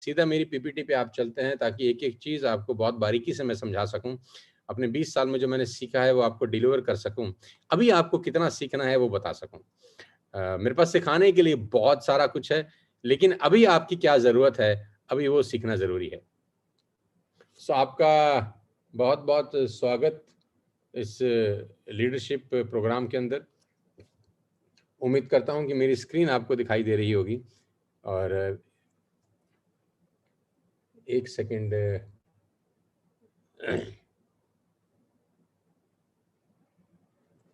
सीधा मेरी पीपीटी पे आप चलते हैं ताकि एक-एक चीज़ आपको बहुत बारीकी से मैं समझा सकूँ। अपने 20 साल में जो मैंने सीखा है वो आपको डिलीवर कर सकूँ। अभी आपको कितना सीखना है वो बता सकूँ। मेरे पास सिखाने के लिए बहुत सारा कुछ है, लेकिन अभी आपकी क्या ज़रूरत है, अभी वो सीखना ज़रूरी है। सो आपका बहुत-बहुत स्वागत इस लीडरशिप प्रोग्राम के अंदर। उम्मीद करता हूँ कि मेरी स्क्रीन आपको दिखाई दे रही होगी और 1 सेकंड।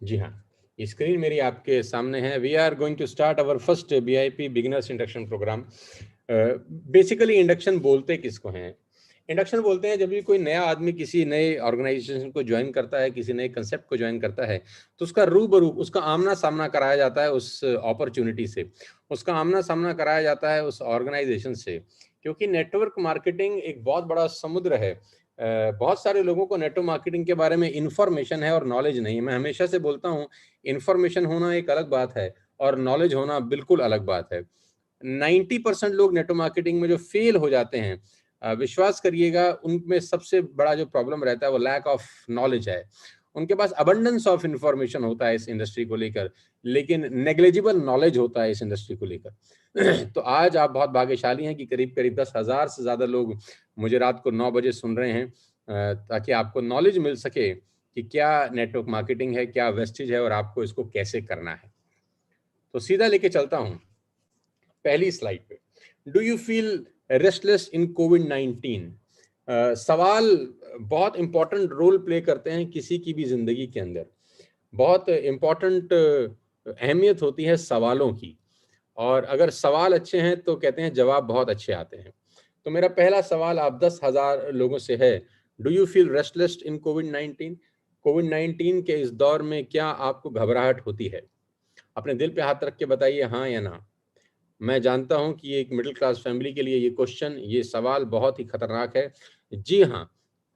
जी हाँ, ये स्क्रीन मेरी आपके सामने है। We are going to start our first BIP beginners induction program. Basically induction बोलते किसको हैं? इंडक्शन बोलते हैं जब भी कोई नया आदमी किसी नए ऑर्गेनाइजेशन को ज्वाइन करता है, किसी नए कंसेप्ट को ज्वाइन करता है, तो उसका रूबरू, उसका आमना-सामना कराया जाता है उस अपॉर्च्युनिटी से। उसका आमना-सामना कराया जाता है उस ऑर्गेनाइजेशन से, क्योंकि नेटवर्क मार्केटिंग एक बहुत बड़ा समुद्र है। बहुत सारे लोगों को नेटवर्क मार्केटिंग के बारे में इन्फॉर्मेशन है और नॉलेज नहीं है। मैं हमेशा से बोलता हूँ, इन्फॉर्मेशन होना एक अलग बात है और नॉलेज होना बिल्कुल अलग बात है। 90% लोग नेटवर्क मार्केटिंग में जो फेल हो जाते हैं, विश्वास करिएगा उनमें सबसे बड़ा जो प्रॉब्लम रहता है वो लैक ऑफ नॉलेज है। उनके पास अबंडेंस ऑफ इंफॉर्मेशन होता है इस इंडस्ट्री को लेकर, लेकिन नेग्लिजिबल नॉलेज होता है इस इंडस्ट्री को लेकर। तो आज आप बहुत भाग्यशाली हैं कि करीब-करीब 10,000 से ज़्यादा लोग मुझे रात को 9 बजे सुन रहे हैं, ताकि आपको नॉलेज मिल सके कि क्या नेटवर्क मार्केटिंग है, क्या वेस्टेज है और आपको इसको कैसे करना है। तो सीधा लेके चलता हूँ पहली स्लाइड पे। Do you feel restless in कोविड-19? सवाल बहुत इंपॉर्टेंट रोल प्ले करते हैं किसी की भी ज़िंदगी के अंदर। बहुत इम्पोर्टेंट अहमियत होती है सवालों की, और अगर सवाल अच्छे हैं तो कहते हैं जवाब बहुत अच्छे आते हैं। तो मेरा पहला सवाल आप 10,000 लोगों से है, do you feel restless in कोविड-19? कोविड-19 के इस दौर में क्या आपको घबराहट होती है? अपने दिल पे हाथ रख के बताइए हाँ या ना। मैं जानता हूँ कि ये एक मिडिल क्लास फैमिली के लिए ये क्वेश्चन, ये सवाल बहुत ही खतरनाक है। जी हाँ,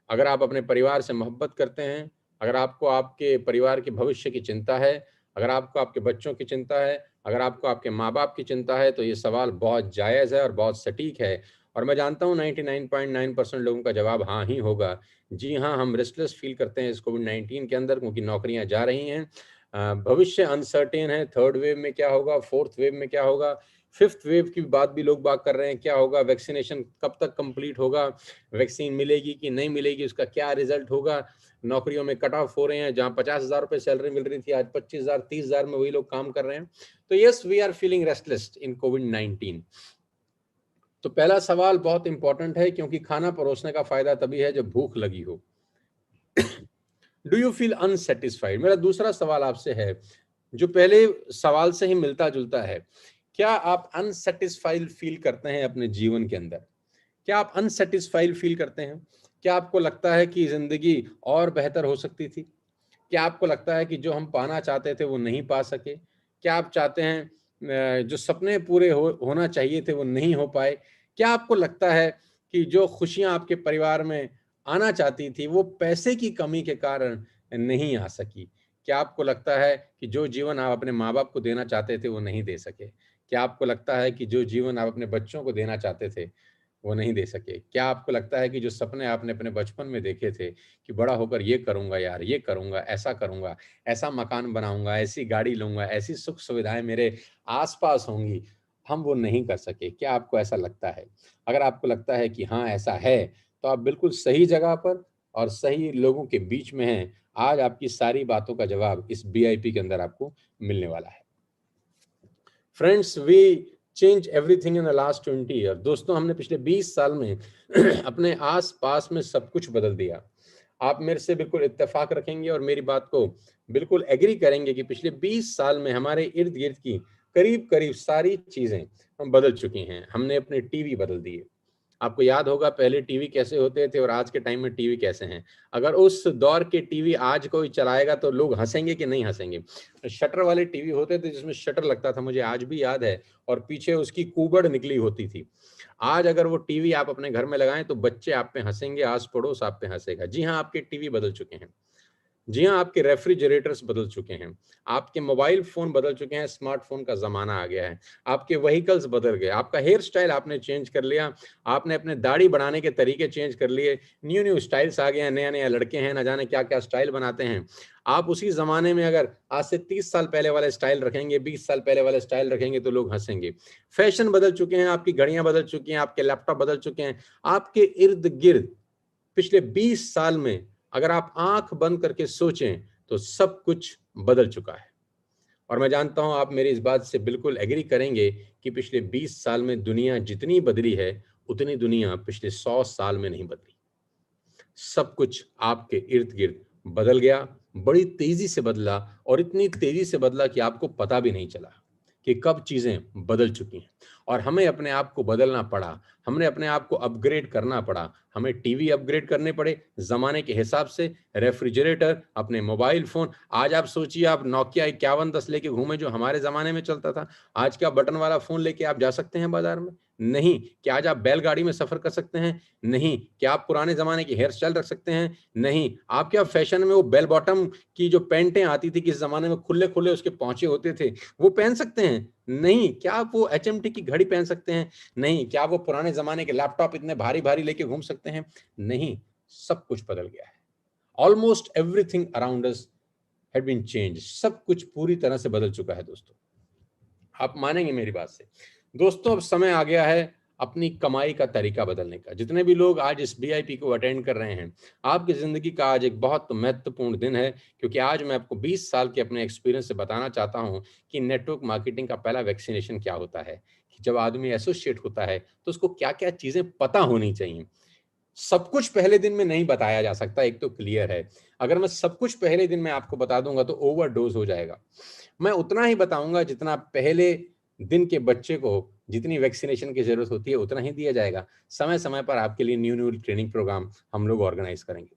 अगर आप अपने परिवार से मोहब्बत करते हैं, अगर आपको आपके परिवार के भविष्य की चिंता है, अगर आपको आपके बच्चों की चिंता है, अगर आपको आपके माँ-बाप की चिंता है, तो ये सवाल बहुत जायज़ है और बहुत सटीक है। और मैं जानता हूँ 99.9% लोगों का जवाब हाँ ही होगा। जी हाँ, हम रेस्टलेस फ़ील करते हैं इस कोविड-19 के अंदर, क्योंकि नौकरियाँ जा रही हैं। भविष्य अनसर्टेन है, थर्ड वेव में क्या होगा, फोर्थ वेव में क्या होगा, फिफ्थ वेव की बात भी लोग बात कर रहे हैं, क्या होगा, वैक्सीनेशन कब तक कंप्लीट होगा, वैक्सीन मिलेगी कि नहीं मिलेगी, उसका क्या रिजल्ट होगा, नौकरियों में कट ऑफ हो रहे हैं, जहां 50,000 रुपए सैलरी मिल रही थी आज 25,000 30,000 में वही लोग काम कर रहे हैं। तो yes, we are feeling restless in कोविड-19। तो पहला सवाल बहुत इंपॉर्टेंट है, क्योंकि खाना परोसने का फायदा तभी है जब भूख लगी हो। Do you feel unsatisfied? मेरा दूसरा सवाल आपसे है, जो पहले सवाल से ही मिलता जुलता है। क्या आप अनसेटिस्फाइड फील करते हैं अपने जीवन के अंदर? क्या आप अनसेटिस्फाइड फील करते हैं? क्या आपको लगता है कि जिंदगी और बेहतर हो सकती थी? क्या आपको लगता है कि जो हम पाना चाहते थे वो नहीं पा सके? क्या आप चाहते हैं जो सपने पूरे होना चाहिए थे वो नहीं हो पाए? क्या आपको लगता है कि जो खुशियाँ आपके परिवार में आना चाहती थी वो पैसे की कमी के कारण नहीं आ सकी? क्या आपको लगता है कि जो जीवन आप अपने माँ-बाप को देना चाहते थे वो नहीं दे सके? क्या आपको लगता है कि जो जीवन आप अपने बच्चों को देना चाहते थे वो नहीं दे सके? क्या आपको लगता है कि जो सपने आपने अपने बचपन में देखे थे कि बड़ा होकर ये करूँगा यार, ये करूँगा, ऐसा करूँगा, ऐसा मकान बनाऊँगा, ऐसी गाड़ी लूँगा, ऐसी सुख-सुविधाएँ मेरे आस-पास होंगी, हम वो नहीं कर सके। क्या आपको ऐसा लगता है? अगर आपको लगता है कि हाँ, ऐसा है, तो आप बिल्कुल सही जगह पर और सही लोगों के बीच में हैं। आज आपकी सारी बातों का जवाब इस बीआईपी के अंदर आपको मिलने वाला है। Friends, we change everything in the last 20 year. दोस्तों, हमने पिछले 20 साल में अपने आस-पास में सब कुछ बदल दिया। आप मेरे से बिल्कुल इत्तेफ़ाक रखेंगे और मेरी बात को बिल्कुल एग्री करेंगे कि पिछले 20 साल में हमारे इर्द-गिर्द की करीब-करीब सारी चीज़ें बदल चुकी हैं। हमने अपने टीवी बदल दिए। आपको याद होगा पहले टीवी कैसे होते थे और आज के टाइम में टीवी कैसे हैं। अगर उस दौर के टीवी आज कोई चलाएगा तो लोग हँसेंगे कि नहीं हँसेंगे। शटर वाले टीवी होते थे जिसमें शटर लगता था, मुझे आज भी याद है, और पीछे उसकी कूबड़ निकली होती थी। आज अगर वो टीवी आप अपने घर में लगाएँ तो बच्चे आप पे हँसेंगे, आस-पड़ोस आप पे हँसेगा। जी हाँ, आपके टीवी बदल चुके हैं। जी हाँ, आपके रेफ्रिजरेटर्स बदल चुके हैं, आपके मोबाइल फ़ोन बदल चुके हैं, स्मार्टफ़ोन का ज़माना आ गया है, आपके व्हीकल्स बदल गए, आपका हेयर स्टाइल आपने चेंज कर लिया, आपने अपने दाढ़ी बढ़ाने के तरीके चेंज कर लिए, न्यू-न्यू स्टाइल्स आ गए हैं, नया-नया लड़के हैं, ना जाने क्या-क्या स्टाइल बनाते हैं। आप उसी ज़माने में अगर आज से 30 साल पहले वाले स्टाइल रखेंगे, 20 साल पहले वाले स्टाइल रखेंगे तो लोग हँसेंगे। फ़ैशन बदल चुके हैं, आपकी घड़ियाँ बदल चुकी हैं, आपके लैपटॉप बदल चुके हैं, आपके इर्द-गिर्द पिछले 20 साल में अगर आप आंख बंद करके सोचें तो सब कुछ बदल चुका है। और मैं जानता हूं आप मेरी इस बात से बिल्कुल एग्री करेंगे कि पिछले 20 साल में दुनिया जितनी बदली है उतनी दुनिया पिछले 100 साल में नहीं बदली। सब कुछ आपके इर्द गिर्द बदल गया, बड़ी तेजी से बदला, और इतनी तेजी से बदला कि आपको पता भी नहीं चला कि कब चीजें बदल चुकी हैं। और हमें अपने आप को बदलना पड़ा, हमने अपने आप को अपग्रेड करना पड़ा, हमें टीवी अपग्रेड करने पड़े जमाने के हिसाब से, रेफ्रिजरेटर, अपने मोबाइल फोन। आज आप सोचिए, आप नोकिया 5110 लेके घूमे जो हमारे जमाने में चलता था, आज क्या बटन वाला फोन लेके आप जा सकते हैं बाजार में? नहीं। क्या आज आप बैलगाड़ी में सफर कर सकते हैं? नहीं। क्या आप पुराने ज़माने की हेयर स्टाइल रख सकते हैं? नहीं। आप क्या फैशन में वो बेल बॉटम की जो पैंटें आती थी किस ज़माने में, खुले-खुले उसके पोंचे होते थे, वो पहन सकते हैं? नहीं। क्या आप वो एचएमटी की घड़ी पहन सकते हैं? नहीं। क्या आप वो पुराने ज़माने के लैपटॉप इतने भारी-भारी लेके घूम सकते हैं? नहीं। सब कुछ बदल गया है। Almost everything around us had been changed. सब कुछ पूरी तरह से बदल चुका है दोस्तों। आप मानेंगे मेरी बात से। दोस्तों, अब समय आ गया है अपनी कमाई का तरीका बदलने का। जितने भी लोग आज इस बीआईपी को अटेंड कर रहे हैं, आपकी ज़िंदगी का आज एक बहुत महत्वपूर्ण दिन है, क्योंकि आज मैं आपको 20 साल के अपने एक्सपीरियंस से बताना चाहता हूँ कि नेटवर्क मार्केटिंग का पहला वैक्सीनेशन क्या होता है, कि जब आदमी एसोसिएट होता है, तो उसको क्या-क्या चीज़ें पता होनी चाहिए। सब कुछ पहले दिन में नहीं बताया जा सकता, एक तो क्लियर है। अगर मैं सब कुछ पहले दिन में आपको बता दूँगा तो ओवरडोज़ हो जाएगा। मैं उतना ही बताऊँगा जितना पहले दिन के बच्चे को जितनी वैक्सीनेशन की ज़रूरत होती है उतना ही दिया जाएगा। समय-समय पर आपके लिए न्यू-न्यू ट्रेनिंग प्रोग्राम हम लोग ऑर्गेनाइज़ करेंगे।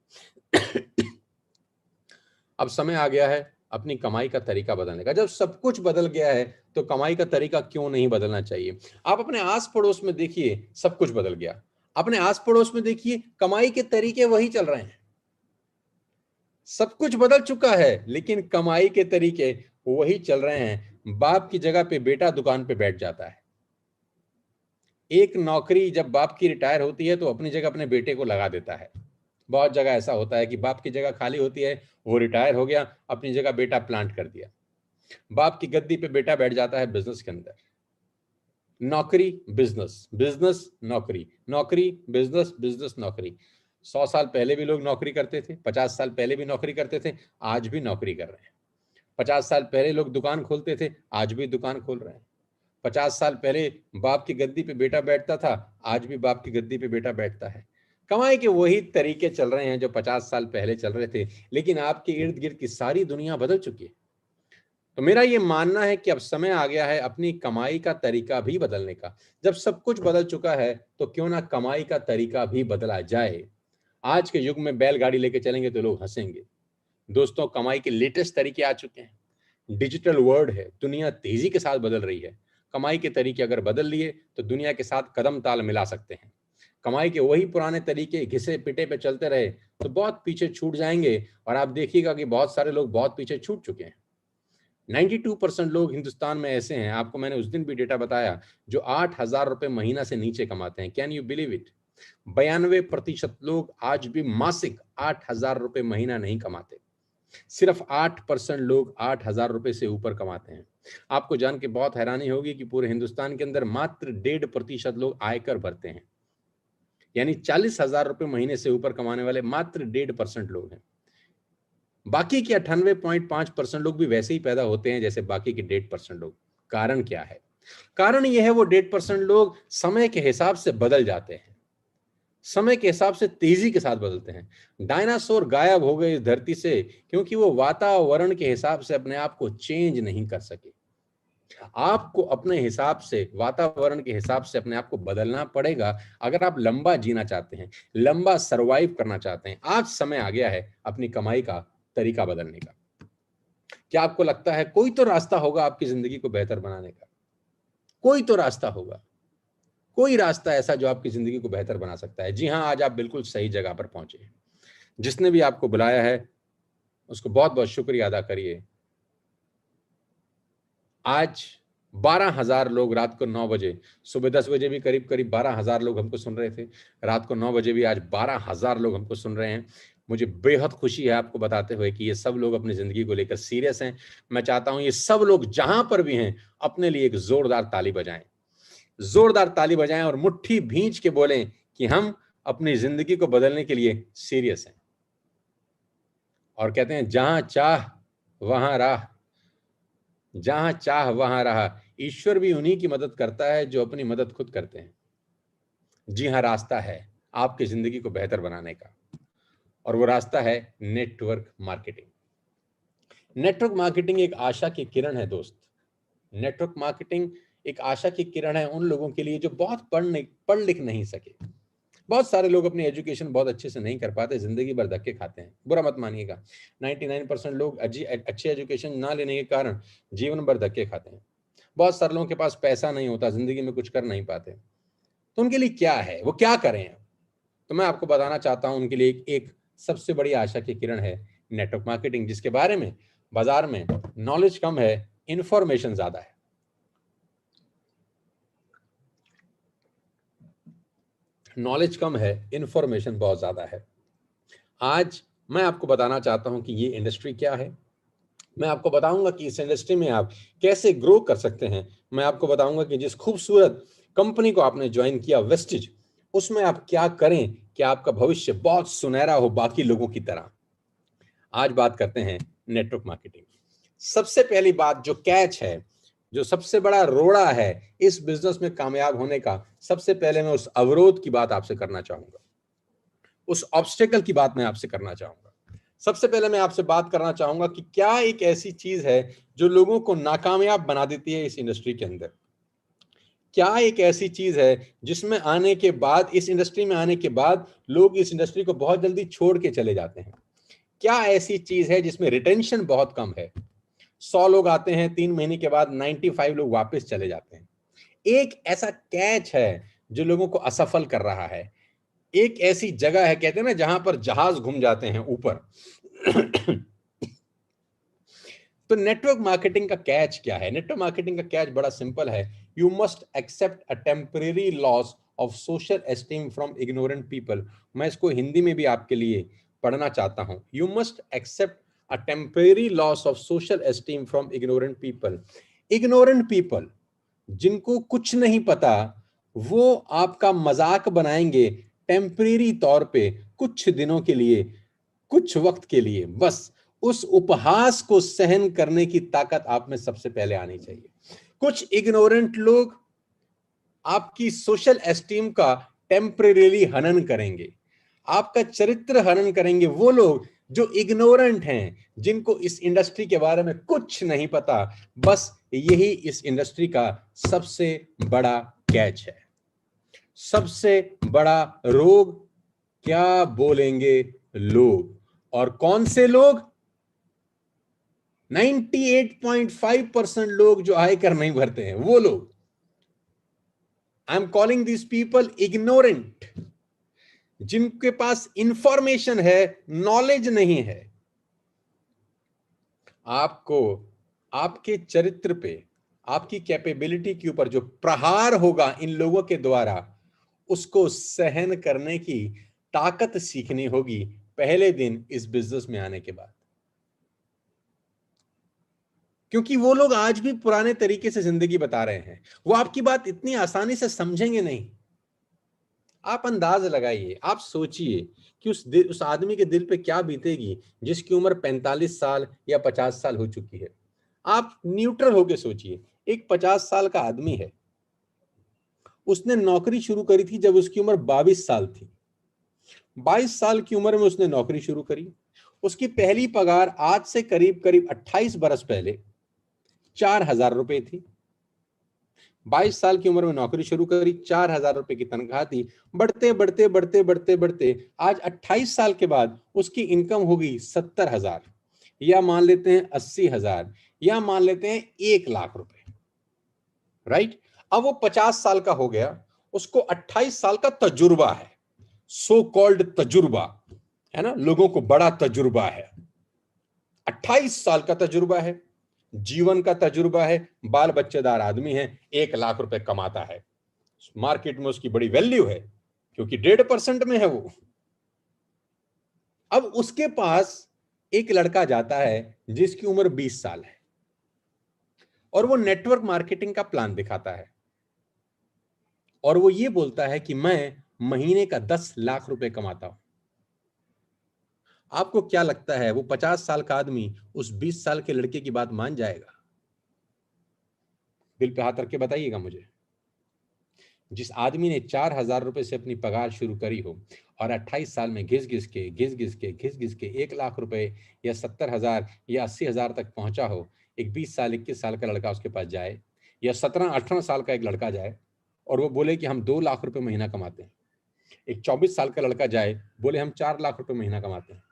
अब समय आ गया है अपनी कमाई का तरीका बदलने का। जब सब कुछ बदल गया है तो कमाई का तरीका क्यों नहीं बदलना चाहिए? आप अपने आस-पड़ोस में देखिए, सब कुछ बदल गया। अपने आस-पड़ोस में देखिए, कमाई के तरीके वही चल रहे हैं। सब कुछ बदल चुका है, लेकिन कमाई के तरीके वही चल रहे हैं। बाप की जगह पे बेटा दुकान पे बैठ जाता है। एक नौकरी जब बाप की रिटायर होती है तो अपनी जगह अपने बेटे को लगा देता है। बहुत जगह ऐसा होता है कि बाप की जगह खाली होती है, वो रिटायर हो गया, अपनी जगह बेटा प्लांट कर दिया। बाप की गद्दी पे बेटा बैठ जाता है बिज़नेस के अंदर। नौकरी, बिज़नेस, बिज़नेस, नौकरी, नौकरी, बिज़नेस, बिज़नेस, नौकरी। 100 साल पहले भी लोग नौकरी करते थे, 50 साल पहले भी नौकरी करते थे, आज भी नौकरी कर रहे हैं। 50 साल पहले लोग दुकान खोलते थे, आज भी दुकान खोल रहे हैं। 50 साल पहले बाप की गद्दी पे बेटा बैठता था, आज भी बाप की गद्दी पे बेटा बैठता है। कमाई के वही तरीके चल रहे हैं जो 50 साल पहले चल रहे थे, लेकिन आपके इर्द-गिर्द की सारी दुनिया बदल चुकी है। तो मेरा ये मानना है कि अब समय आ गया है अपनी कमाई का तरीका भी बदलने का। जब सब कुछ बदल चुका है, तो क्यों ना कमाई का तरीका भी बदला जाए। आज के युग में बैलगाड़ी लेके चलेंगे तो लोग हँसेंगे। दोस्तों, कमाई के लेटेस्ट तरीके आ चुके हैं। डिजिटल वर्ल्ड है, दुनिया तेजी के साथ बदल रही है। कमाई के तरीके अगर बदल लिए तो दुनिया के साथ कदम ताल मिला सकते हैं। कमाई के वही पुराने तरीके घिसे पिटे पे चलते रहे तो बहुत पीछे छूट जाएंगे, और आप देखिएगा कि बहुत सारे लोग बहुत पीछे छूट चुके हैं। 92% लोग हिंदुस्तान में ऐसे हैं, आपको मैंने उस दिन भी डेटा बताया, जो 8,000 रुपए महीना से नीचे कमाते हैं। Can you believe it? 92% लोग आज भी मासिक 8,000 रुपए महीना नहीं कमाते। सिर्फ 8% लोग 8,000 रुपए से ऊपर कमाते हैं। आपको जान के बहुत हैरानी होगी कि पूरे हिंदुस्तान के अंदर मात्र 1.5% लोग आयकर भरते हैं। यानी 40,000 रुपए महीने से ऊपर कमाने वाले मात्र 1.5% लोग हैं। बाकी के 98.5% लोग भी वैसे ही पैदा होते हैं जैसे बाकी के 1.5% लोग। कारण क्या है? कारण यह है, वो 1.5% लोग समय के हिसाब से बदल जाते हैं। समय के हिसाब से तेजी के साथ बदलते हैं। डायनासोर गायब हो गए इस धरती से क्योंकि वो वातावरण के हिसाब से अपने आप को चेंज नहीं कर सके। आपको अपने हिसाब से, वातावरण के हिसाब से अपने आप को बदलना पड़ेगा अगर आप लंबा जीना चाहते हैं, लंबा सर्वाइव करना चाहते हैं। आज समय आ गया है अपनी कमाई का तरीका बदलने का। क्या आपको लगता है कोई तो रास्ता होगा आपकी जिंदगी को बेहतर बनाने का? कोई तो रास्ता होगा, कोई रास्ता ऐसा जो आपकी जिंदगी को बेहतर बना सकता है। जी हाँ, आज आप बिल्कुल सही जगह पर पहुंचे हैं। जिसने भी आपको बुलाया है उसको बहुत बहुत शुक्रिया अदा करिए। आज 12,000 लोग रात को 9 बजे, सुबह 10 बजे भी करीब करीब 12,000 लोग हमको सुन रहे थे, रात को 9 बजे भी आज 12,000 लोग हमको सुन रहे हैं। मुझे बेहद खुशी है आपको बताते हुए कि ये सब लोग अपनी जिंदगी को लेकर सीरियस हैं। मैं चाहता हूं ये सब लोग जहां पर भी हैं अपने लिए एक जोरदार ताली बजाएं, जोरदार ताली बजाएं और मुट्ठी भींच के बोलें कि हम अपनी जिंदगी को बदलने के लिए सीरियस हैं। और कहते हैं जहां चाह वहां राह, जहां चाह वहां राह। ईश्वर भी उन्हीं की मदद करता है जो अपनी मदद खुद करते हैं। जी हाँ, रास्ता है आपकी जिंदगी को बेहतर बनाने का, और वो रास्ता है नेटवर्क मार्केटिंग। नेटवर्क मार्केटिंग एक आशा की किरण है दोस्त। नेटवर्क मार्केटिंग एक आशा की किरण है उन लोगों के लिए जो बहुत पढ़ लिख नहीं सके। बहुत सारे लोग अपनी एजुकेशन बहुत अच्छे से नहीं कर पाते, जिंदगी भर धक्के खाते हैं। बुरा मत मानिएगा, 99% लोग अच्छी एजुकेशन ना लेने के कारण जीवन भर धक्के खाते हैं। बहुत सारे लोगों के पास पैसा नहीं होता, जिंदगी में कुछ कर नहीं पाते। तो उनके लिए क्या है, वो क्या करें? तो मैं आपको बताना चाहता हूं उनके लिए एक सबसे बड़ी आशा की किरण है नेटवर्क मार्केटिंग, जिसके बारे में बाजार में नॉलेज कम है, इंफॉर्मेशन ज्यादा है। नॉलेज कम है, इंफॉर्मेशन बहुत ज्यादा है। आज मैं आपको बताना चाहता हूं कि ये इंडस्ट्री क्या है। मैं आपको बताऊंगा कि इस इंडस्ट्री में आप कैसे ग्रो कर सकते हैं। मैं आपको बताऊंगा कि जिस खूबसूरत कंपनी को आपने ज्वाइन किया वेस्टिज, उसमें आप क्या करें कि आपका भविष्य बहुत सुनहरा हो बाकी लोगों की तरह। आज बात करते हैं नेटवर्क मार्केटिंग। सबसे पहली बात जो कैच है, जो सबसे बड़ा रोड़ा है इस बिजनेस में कामयाब होने का, सबसे पहले मैं उस अवरोध की बात आपसे करना चाहूंगा, उस ऑब्स्टेकल की बात मैं आपसे करना चाहूंगा। सबसे पहले मैं आपसे बात करना चाहूंगा कि क्या एक ऐसी चीज है जो लोगों को नाकामयाब बना देती है इस इंडस्ट्री के अंदर। क्या एक ऐसी चीज है जिसमें आने के बाद, इस इंडस्ट्री में आने के बाद लोग इस इंडस्ट्री को बहुत जल्दी छोड़ के चले जाते हैं। क्या ऐसी चीज है जिसमें रिटेंशन बहुत कम है? 100 लोग आते हैं, 3 महीने के बाद 95 लोग वापस चले जाते हैं। एक ऐसा कैच है जो लोगों को असफल कर रहा है। एक ऐसी जगह है, कहते हैं ना, जहां पर जहाज घूम जाते हैं ऊपर। तो नेटवर्क मार्केटिंग का कैच क्या है? नेटवर्क मार्केटिंग का कैच बड़ा सिंपल है। You must accept a temporary loss of social esteem from ignorant people. मैं इसको हिंदी में भी आपके लिए पढ़ना चाहता हूं। You must accept a temporary loss of social esteem from ignorant people. Ignorant people, जिनको कुछ नहीं पता, वो आपका मजाक बनाएंगे टेम्परेरी तौर पे, कुछ दिनों के लिए, कुछ वक्त के लिए। बस उस उपहास को सहन करने की ताकत आप में सबसे पहले आनी चाहिए। कुछ इग्नोरेंट लोग आपकी सोशल एस्टीम का टेम्परेरीली हनन करेंगे, आपका चरित्र हनन करेंगे। वो लोग जो इग्नोरेंट हैं, जिनको इस इंडस्ट्री के बारे में कुछ नहीं पता। बस यही इस इंडस्ट्री का सबसे बड़ा कैच है, सबसे बड़ा रोग। क्या बोलेंगे लोग? और कौन से लोग? 98.5% लोग जो आयकर नहीं भरते हैं, वो लोग। I am calling this people ignorant, जिनके पास इंफॉर्मेशन है, नॉलेज नहीं है। आपको आपके चरित्र पे, आपकी कैपेबिलिटी के ऊपर जो प्रहार होगा इन लोगों के द्वारा, उसको सहन करने की ताकत सीखनी होगी पहले दिन इस बिजनेस में आने के बाद। क्योंकि वो लोग आज भी पुराने तरीके से जिंदगी बता रहे हैं, वो आपकी बात इतनी आसानी से समझेंगे नहीं। आप अंदाज लगाइए, आप सोचिए कि उस आदमी के दिल पे क्या बीतेगी जिसकी उम्र 45 साल या 50 साल हो चुकी है। आप न्यूट्रल होके सोचिए, एक 50 साल का आदमी है, उसने नौकरी शुरू करी थी जब उसकी उम्र 22 साल थी। 22 साल की उम्र में उसने नौकरी शुरू करी। उसकी पहली पगार आज से करीब करीब 28 बरस पहले 4,000 रुपए थी। 22 साल की उम्र में नौकरी शुरू करी, 4,000 रुपए की तनख्वाह थी। बढ़ते बढ़ते बढ़ते बढ़ते बढ़ते आज 28 साल के बाद उसकी इनकम होगी 70,000, या मान लेते हैं 80,000, या मान लेते हैं 1,00,000 रुपए। राइट? अब वो 50 साल का हो गया, उसको 28 साल का तजुर्बा है, सो कॉल्ड तजुर्बा है ना, लोगों को बड़ा तजुर्बा है। 28 साल का तजुर्बा है, जीवन का तजुर्बा है, बाल बच्चेदार आदमी है, 1 लाख रुपए कमाता है, मार्केट में उसकी बड़ी वैल्यू है क्योंकि 1.5% में है वो। अब उसके पास एक लड़का जाता है जिसकी उम्र 20 साल है और वो नेटवर्क मार्केटिंग का प्लान दिखाता है और वो ये बोलता है कि मैं महीने का 10 लाख रुपए कमाता हूं। आपको क्या लगता है वो 50 साल का आदमी उस 20 साल के लड़के की बात मान जाएगा? दिल पे हाथ रख के बताइएगा मुझे। जिस आदमी ने 4,000 रुपए से अपनी पगार शुरू करी हो और 28 साल में घिस घिस के 1 लाख रुपए या 70,000 या 80,000 तक पहुंचा हो, एक 20 साल 21 साल का लड़का उसके पास जाए या 17-18 साल का एक लड़का जाए और वो बोले कि हम 2 लाख रुपए महीना कमाते हैं, एक 24 साल का लड़का जाए बोले हम 4 लाख रुपए महीना कमाते हैं,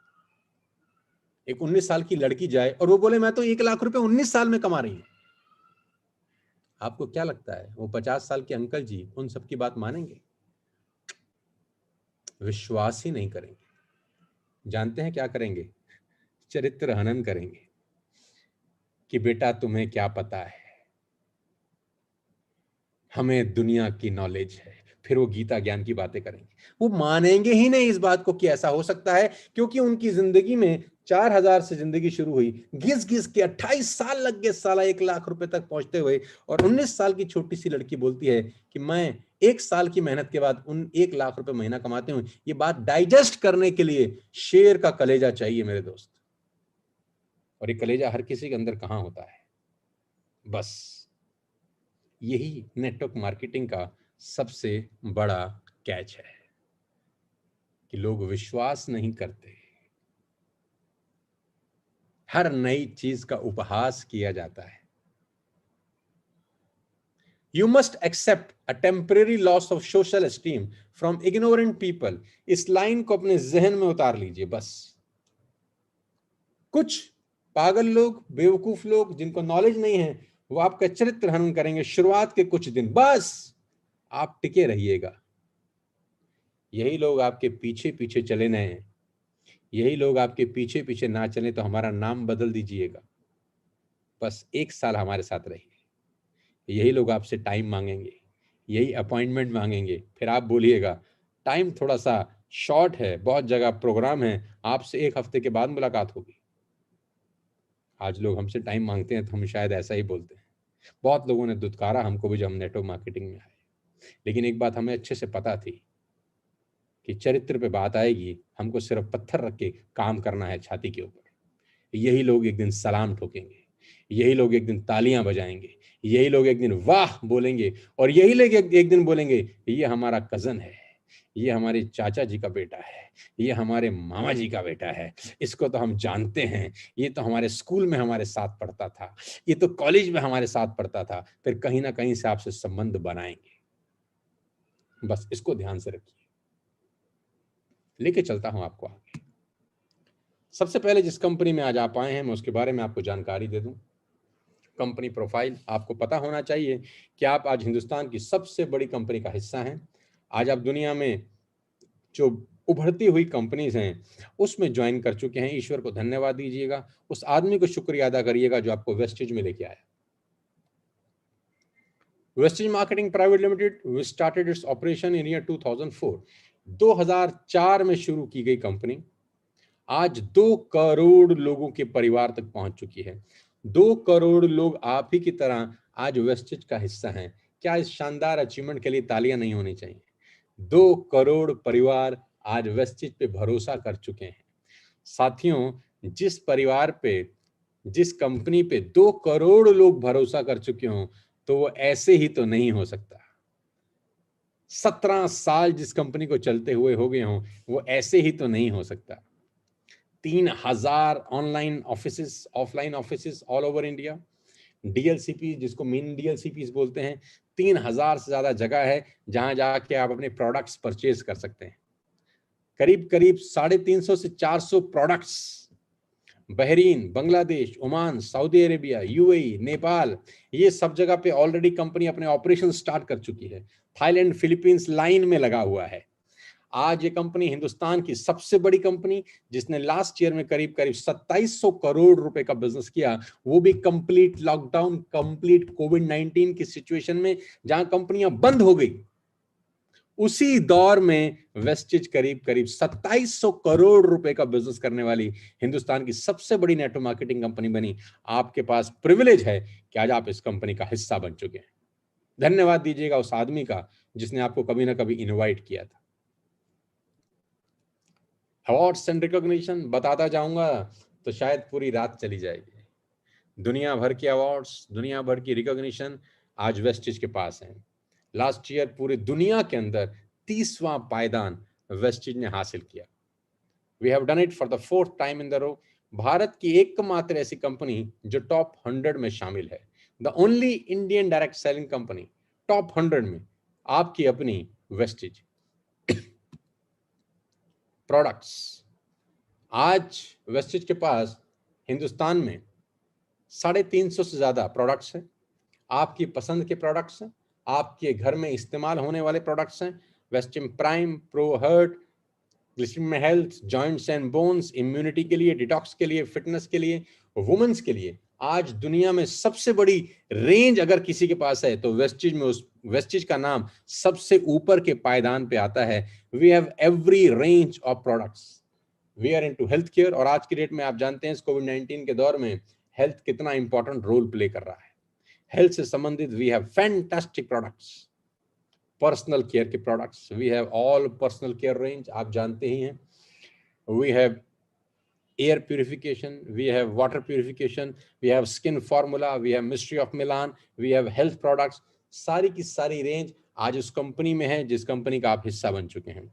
एक 19 साल की लड़की जाए और वो बोले मैं तो 1 लाख रुपए 19 साल में कमा रही हूं। आपको क्या लगता है वो 50 साल के अंकल जी उन सबकी बात मानेंगे? विश्वास ही नहीं करेंगे। जानते हैं क्या करेंगे? चरित्र हनन करेंगे कि बेटा तुम्हें क्या पता है, हमें दुनिया की नॉलेज है। फिर वो गीता ज्ञान की बातें करेंगे। वो मानेंगे ही नहीं इस बात को कि ऐसा हो सकता है, क्योंकि उनकी जिंदगी में 4,000 से जिंदगी शुरू हुई, घिस घिस के 28 साल लग गए साला 1 लाख रुपए तक पहुंचते हुए, और 19 साल की छोटी सी लड़की बोलती है कि मैं 1 साल की मेहनत के बाद 1 लाख रुपए महीना कमाते हूं। ये बात डाइजेस्ट करने के लिए शेर का कलेजा चाहिए मेरे दोस्त, और ये कलेजा हर किसी के अंदर कहां होता है? बस यही नेटवर्क मार्केटिंग का सबसे बड़ा कैच है कि लोग विश्वास नहीं करते। हर नई चीज का उपहास किया जाता है। You must accept a temporary loss of social esteem from ignorant people. इस लाइन को अपने जहन में उतार लीजिए। बस कुछ पागल लोग, बेवकूफ लोग जिनको नॉलेज नहीं है, वो आपका चरित्र हनन करेंगे शुरुआत के कुछ दिन। बस आप टिके रहिएगा। यही लोग आपके पीछे पीछे चले न हैं, यही लोग आपके पीछे पीछे ना चले तो हमारा नाम बदल दीजिएगा। बस 1 साल हमारे साथ रहिए। यही लोग आपसे टाइम मांगेंगे, यही अपॉइंटमेंट मांगेंगे, फिर आप बोलिएगा टाइम थोड़ा सा शॉर्ट है, बहुत जगह प्रोग्राम है, आपसे 1 हफ्ते के बाद मुलाकात होगी। आज लोग हमसे टाइम मांगते हैं तो हम शायद ऐसा ही बोलते हैं। बहुत लोगों ने दुत्कारा हमको भी जब हम नेटवर्क मार्केटिंग में आए, लेकिन एक बात हमें अच्छे से पता थी कि चरित्र पे बात आएगी, हमको सिर्फ पत्थर रख के काम करना है छाती के ऊपर। यही लोग एक दिन सलाम ठोकेंगे, यही लोग एक दिन तालियां बजाएंगे, यही लोग एक दिन वाह बोलेंगे, और यही लोग एक दिन बोलेंगे ये हमारा कजन है, ये हमारे चाचा जी का बेटा है, ये हमारे मामा जी का बेटा है, इसको तो हम जानते हैं, ये तो हमारे स्कूल में हमारे साथ पढ़ता था, ये तो कॉलेज में हमारे साथ पढ़ता था। फिर कहीं ना कहीं से आपसे संबंध बनाएंगे। बस इसको ध्यान से रखिए। लेके चलता हूं आपको आगे। सबसे पहले जिस कंपनी में आज आप आए हैं, मैं उसके बारे में आपको जानकारी दे दूं। कंपनी प्रोफाइल आपको पता होना चाहिए कि आप आज हिंदुस्तान की सबसे बड़ी कंपनी का हिस्सा हैं। आज आप दुनिया में जो उभरती हुई कंपनीज हैं उसमें ज्वाइन कर चुके हैं। ईश्वर को धन्यवाद दीजिएगा, उस आदमी को शुक्रिया अदा करिएगा जो आपको वेस्टेज में लेके आया। Wastage marketing private limited started its operation in year 2004। 2004 में शुरू की गई कंपनी आज 2 करोड़ लोगों के परिवार तक पहुंच चुकी है। 2 करोड़ लोग आप ही की तरह आज वेस्टेज का हिस्सा हैं। क्या इस शानदार अचीवमेंट के लिए तालियां नहीं होनी चाहिए? 2 करोड़ परिवार आज वेस्टेज पे भरोसा कर चुके हैं। साथियों, जिस परिवार पे, जिस कंपनी पे 2 करोड़ लोग भरोसा कर चुके हों तो वो ऐसे ही तो नहीं हो सकता। 17 साल जिस कंपनी को चलते हुए हो गए हों वो ऐसे ही तो नहीं हो सकता। 3,000 online offices, offline offices all over India. DLCP जिसको मिनी डीएलसीपी बोलते हैं, 3,000 से ज्यादा जगह है जहां जाके आप अपने प्रोडक्ट्स परचेज कर सकते हैं। करीब करीब 350 से 400 products Bahrain, Bangladesh, Oman, Saudi Arabia, UAE, Nepal, ये सब जगह पे ऑलरेडी कंपनी अपने ऑपरेशन स्टार्ट कर चुकी है। थाईलैंड, फिलीपींस लाइन में लगा हुआ है। आज ये कंपनी हिंदुस्तान की सबसे बड़ी कंपनी, जिसने लास्ट ईयर में करीब करीब 2700 करोड़ रुपए का बिजनेस किया, वो भी कंप्लीट लॉकडाउन, कंप्लीट कोविड-19 की सिचुएशन में, जहां कंपनियां बंद हो गई, उसी दौर में वेस्टिज करीब करीब 2700 करोड़ रुपए का बिजनेस करने वाली हिंदुस्तान की सबसे बड़ी नेटवर्क मार्केटिंग कंपनी बनी। आपके पास प्रिविलेज है कि आज आप इस कंपनी का हिस्सा बन चुके हैं। धन्यवाद दीजिएगा उस आदमी का जिसने आपको कभी ना कभी इनवाइट किया था। अवार्ड्स एंड रिकॉग्निशन बताता जाऊंगा तो शायद पूरी रात चली जाएगी। दुनिया भर के अवार्ड्स, दुनिया भर की रिकॉग्निशन आज वेस्टिज के पास है। लास्ट ईयर पूरी दुनिया के अंदर 30वां पायदान वेस्टिज ने हासिल किया। We have done it for the 4th time in the row. Bharat की एकमात्र ऐसी कंपनी जो टॉप 100 में शामिल है, the only Indian direct selling company top 100 में, आपकी अपनी वेस्टिज। प्रोडक्ट्स, आज वेस्टिज के पास हिंदुस्तान में 350 से ज्यादा प्रोडक्ट्स हैं। आपकी पसंद के प्रोडक्ट्स हैं, आपके घर में इस्तेमाल होने वाले प्रोडक्ट्स हैं। Vestige prime, pro heart, glycerin health, joints and bones, immunity के लिए, डिटॉक्स के लिए, फिटनेस के लिए, वुमेन्स के लिए। आज दुनिया में सबसे बड़ी रेंज अगर किसी के पास है तो वेस्टिज में, उस वेस्टिज का नाम सबसे ऊपर के पायदान पे आता है। We have every range of products. We are into health care, और आज की डेट में आप जानते हैं इस कोविड-19 के दौर में हेल्थ कितना इंपॉर्टेंट रोल प्ले कर रहा है। हेल्थ से संबंधित we have fantastic products. Personal care के products, we have all personal care range, आप जानते ही हैं। We have air purification, we have water purification, we have skin formula, we have mystery of Milan, we have health products. सारी की सारी range आज उस कंपनी में है जिस कंपनी का आप हिस्सा बन चुके हैं।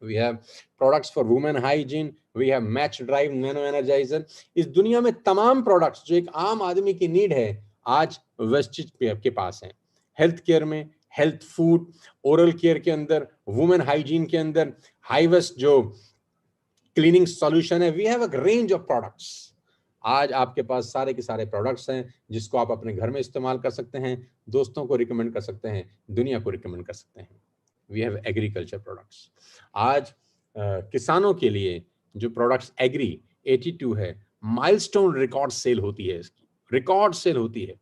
We have products for women hygiene, we have match drive nano energizer। इस दुनिया में तमाम प्रोडक्ट्स जो एक आम आदमी की नीड है आज वेस्टिज के पास हैं। हेल्थ केयर में हेल्थ फूड, ओरल केयर के अंदर, वुमेन हाइजीन के अंदर हाईवेस्ट जो क्लीनिंग सॉल्यूशन है, we have a range of products. आज आपके पास सारे के सारे प्रोडक्ट्स हैं जिसको आप अपने घर में इस्तेमाल कर सकते हैं, दोस्तों को रिकमेंड कर सकते हैं, दुनिया को रिकमेंड कर सकते हैं। We have agriculture products. आज किसानों के लिए जो प्रोडक्ट्स एग्री 82 है, माइलस्टोन रिकॉर्ड सेल होती है, इसकी रिकॉर्ड सेल होती है।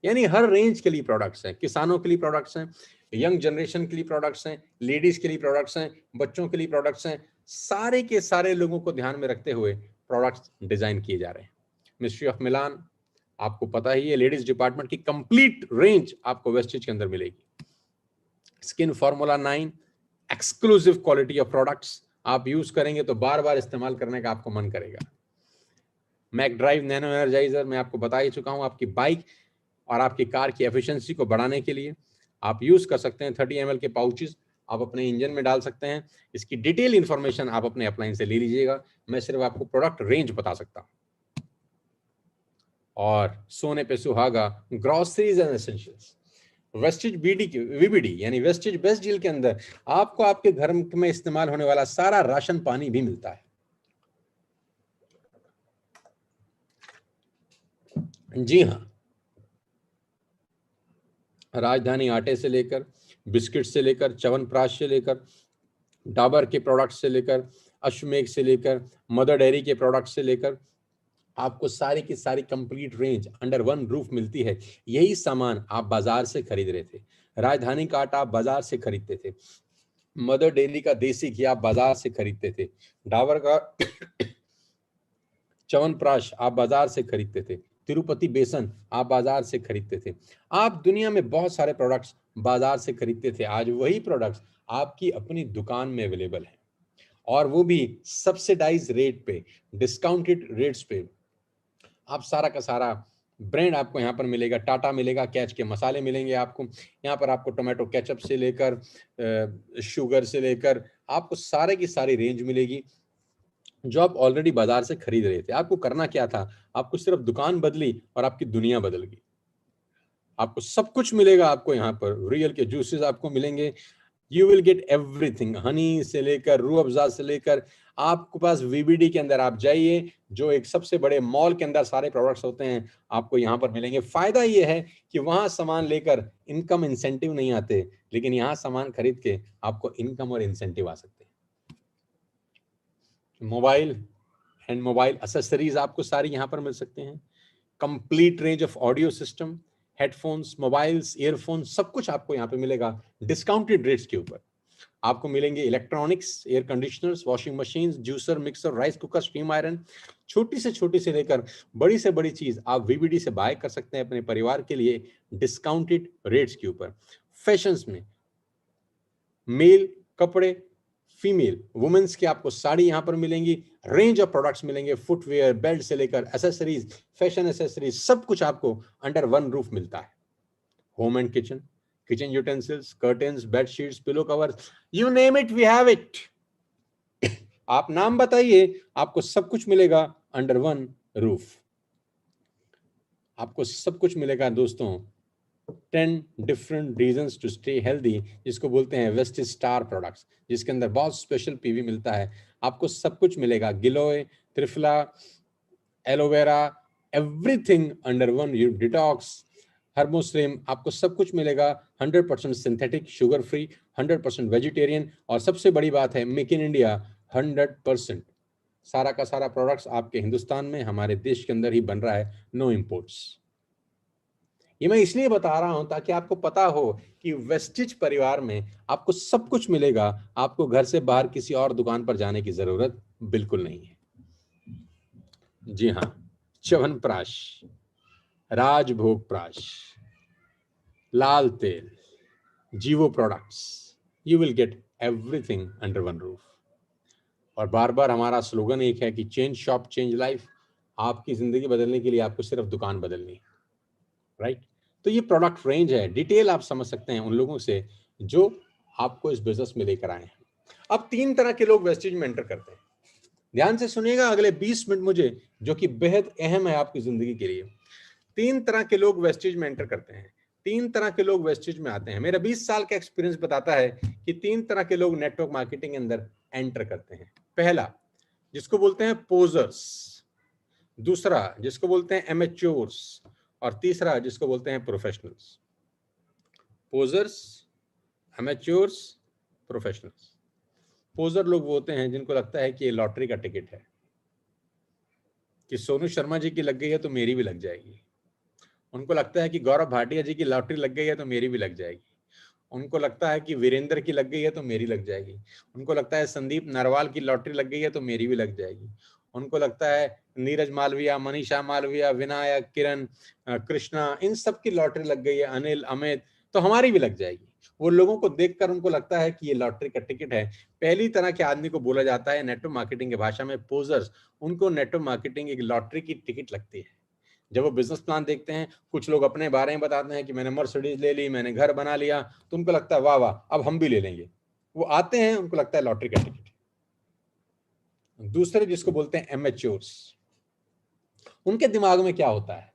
यानी हर रेंज के लिए प्रोडक्ट्स हैं, किसानों के लिए प्रोडक्ट्स हैं, यंग जनरेशन के लिए प्रोडक्ट्स हैं, लेडीज के लिए प्रोडक्ट्स हैं, बच्चों के लिए प्रोडक्ट्स हैं। सारे के सारे लोगों को ध्यान में रखते हुए प्रोडक्ट्स डिजाइन किए जा रहे हैं। मिस्ट्री ऑफ मिलान, आपको पता ही है, लेडीज डिपार्टमेंट की कंप्लीट रेंज आपको वेस्टिज के अंदर मिलेगी। Skin formula 9, exclusive quality of products, आप यूज करेंगे तो बार बार इस्तेमाल करने का आपको मन करेगा। मैक ड्राइव नैनो एनर्जाइजर, मैं आपको बता ही चुका हूं, आपकी बाइक और आपकी कार की एफिशिएंसी को बढ़ाने के लिए आप यूज कर सकते हैं। 30 ml के पाउचेस आप अपने इंजन में डाल सकते हैं। इसकी डिटेल इंफॉर्मेशन आप अपने अपलाइन से ले लीजिएगा, मैं सिर्फ आपको प्रोडक्ट रेंज बता सकता हूं। और सोने पे सुहागा, groceries and essentials, Vestige VBD यानी वेस्टिज बेस्ट डील के अंदर आपको आपके घर में इस्तेमाल होने वाला सारा राशन पानी भी मिलता है। जी हाँ, राजधानी आटे से लेकर, बिस्किट से लेकर, च्यवनप्राश से लेकर, डाबर के प्रोडक्ट से लेकर, अश्वमेघ से लेकर, मदर डेयरी के प्रोडक्ट से लेकर, आपको सारी की सारी complete range under one roof मिलती है। यही सामान आप बाजार से खरीद रहे थे। राजधानी का आटा आप बाजार से खरीदते थे, मदर डेयरी का देसी घी आप बाजार से खरीदते थे, डाबर का च्यवनप्राश आप बाजार से खरीदते थे, तिरुपति बेसन आप बाजार से खरीदते थे। आप दुनिया में बहुत सारे प्रोडक्ट्स बाजार से खरीदते थे। आज वही प्रोडक्ट्स आपकी अपनी दुकान में अवेलेबल है, और वो भी सब्सिडाइज रेट पे, डिस्काउंटेड रेट्स पे। आप सारा का सारा ब्रांड आपको यहाँ पर मिलेगा। टाटा मिलेगा, कैच के मसाले मिलेंगे आपको यहाँ पर, आपको टोमेटो केचप से लेकर शुगर से लेकर आपको सारे की सारी रेंज मिलेगी जो आप ऑलरेडी बाजार से खरीद रहे थे। आपको करना क्या था, आपको सिर्फ दुकान बदली और आपकी दुनिया बदल गई। आपको सब कुछ मिलेगा, आपको यहाँ पर रियल के जूसेस आपको मिलेंगे, you will get everything, Honey से लेकर रूह अफ़ज़ा से लेकर आपके पास वीबीडी के अंदर आप जाइए, जो एक सबसे बड़े मॉल के अंदर सारे प्रोडक्ट्स होते हैं, आपको यहाँ पर मिलेंगे। फायदा ये है कि वहां सामान लेकर इनकम इंसेंटिव नहीं आते, लेकिन यहाँ सामान खरीद के आपको इनकम और इंसेंटिव आ सकते हैं। मोबाइल एंड मोबाइल एसेसरीज आपको सारी यहाँ पर मिल सकते हैं। Complete range of audio system, headphones, mobiles, earphones, सब कुछ आपको यहाँ पे मिलेगा डिस्काउंटेड रेट्स के ऊपर। आपको मिलेंगे electronics, air conditioners, washing machine, juicer, mixer, rice cooker, steam iron, छोटी से लेकर बड़ी से बड़ी चीज आप वीबीडी से बाय कर सकते हैं अपने परिवार के लिए डिस्काउंटेड रेट्स के ऊपर। फैशंस में मेल कपड़े, फीमेल वुमेन्स की आपको साड़ी यहां पर मिलेंगी, रेंज ऑफ प्रोडक्ट्स मिलेंगे, फुटवेयर, बेल्ट से लेकर एसेसरीज, फैशन एसेसरीज, सब कुछ आपको अंडर वन रूफ मिलता है। Home and kitchen, kitchen utensils, curtains, bedsheets, pillow covers, you name it we have it. आप नाम बताइए, आपको सब कुछ मिलेगा अंडर वन रूफ। आपको सब कुछ मिलेगा दोस्तों। 10 different reasons to stay healthy, जिसको बोलते हैं वेस्टेज स्टार प्रोडक्ट्स, जिसके अंदर बहुत स्पेशल पीवी मिलता है। आपको सब कुछ मिलेगा, गिलोय, त्रिफला, aloe vera, everything under one. You detox, हर्मोस्लिम, आपको सब कुछ मिलेगा 100% सिंथेटिक, शुगर फ्री, 100% वेजिटेरियन, और सबसे बड़ी बात है मेक इन इंडिया 100%। सारा का सारा प्रोडक्ट्स आपके हिंदुस्तान में, हमारे देश के अंदर ही बन रहा है, नो इम्पोर्ट्स। ये मैं इसलिए बता रहा हूं ताकि आपको पता हो कि वेस्टिज परिवार में आपको सब कुछ मिलेगा, आपको घर से बाहर किसी और दुकान पर जाने की जरूरत बिल्कुल नहीं है। जी हाँ, च्यवनप्राश, राजभोग प्राश, लाल तेल, जीवो products, you will get everything under one roof. और बार बार हमारा स्लोगन एक है कि चेंज शॉप चेंज लाइफ। आपकी जिंदगी बदलने के लिए आपको सिर्फ दुकान बदलनी है, राइट? तो ये प्रोडक्ट रेंज है, डिटेल आप समझ सकते हैं उन लोगों से जो आपको इस बिजनेस में लेकर आए हैं। अब 3 तरह के लोग वेस्टेज में एंटर करते हैं। ध्यान से सुनिएगा अगले 20 मिनट मुझे, जो कि बेहद अहम है आपकी जिंदगी के लिए। 3 तरह के लोग वेस्टेज में एंटर करते हैं, 3 तरह के लोग वेस्टेज में आते हैं। मेरा 20 साल का एक्सपीरियंस बताता है कि 3 तरह के लोग नेटवर्क मार्केटिंग के अंदर एंटर करते हैं। पहला, जिसको बोलते हैं पोजर्स, दूसरा जिसको बोलते हैं एमेच्योर्स, और तीसरा जिसको बोलते हैं professionals. Posers, amateurs, professionals. Poser लोग वो होते हैं जिनको लगता है कि ये लॉटरी का टिकट है, कि सोनू शर्मा जी की लग गई है तो मेरी भी लग जाएगी। उनको लगता है कि गौरव भाटिया जी की लॉटरी लग गई है तो मेरी भी लग जाएगी। उनको लगता है कि वीरेंद्र की लग गई है तो मेरी लग जाएगी। उनको लगता है संदीप नरवाल की लॉटरी लग गई है तो मेरी भी लग जाएगी। उनको लगता है नीरज मालविया, मनीषा मालविया, विनायक, किरण, कृष्णा, इन सब की लॉटरी लग गई है, अनिल, अमित, तो हमारी भी लग जाएगी। वो लोगों को देखकर उनको लगता है कि ये लॉटरी का टिकट है। पहली तरह के आदमी को बोला जाता है नेटवर्क मार्केटिंग की भाषा में पोजर्स। उनको नेटवर्क मार्केटिंग एक लॉटरी की टिकट लगती है। जब वो बिजनेस प्लान देखते हैं, कुछ लोग अपने बारे में बताते हैं कि मैंने मर्सिडीज ले ली, मैंने घर बना लिया, तो उनको लगता है वाह वाह अब हम भी ले लेंगे। वो आते हैं, उनको लगता है लॉटरी का टिकट। दूसरे जिसको बोलते हैं एमेच्योर्स, उनके दिमाग में क्या होता है?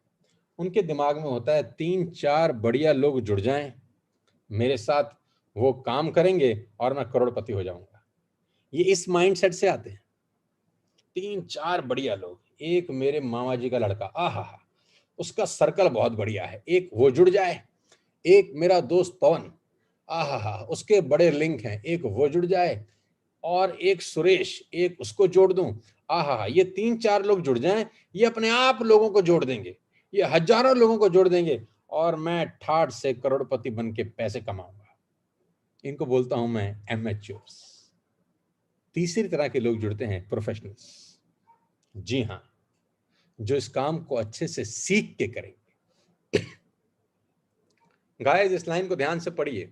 उनके दिमाग में होता है 3-4 बढ़िया लोग जुड़ जाएं मेरे साथ, वो काम करेंगे और मैं करोड़पति हो जाऊंगा। ये इस माइंडसेट से आते हैं। 3-4 बढ़िया लोग, एक मेरे मामा जी का लड़का, आहा, उसका सर्कल बहुत बढ़िया है, एक वो जुड़ जाए। एक मेरा दोस्त पवन, आहा, उसके बड़े लिंक हैं, एक वो जुड़ जाए। और एक सुरेश, एक उसको जोड़ दूं, आहा, ये 3-4 लोग जुड़ जाएं, ये अपने आप लोगों को जोड़ देंगे, ये हजारों लोगों को जोड़ देंगे, और मैं ठाठ से करोड़पति बन के पैसे कमाऊंगा। इनको बोलता हूं मैं एमेच्योर्स। तीसरी तरह के लोग जुड़ते हैं प्रोफेशनल्स। जी हाँ, जो इस काम को अच्छे से सीख के करेंगे। गाइस, इस लाइन को ध्यान से पढ़िए,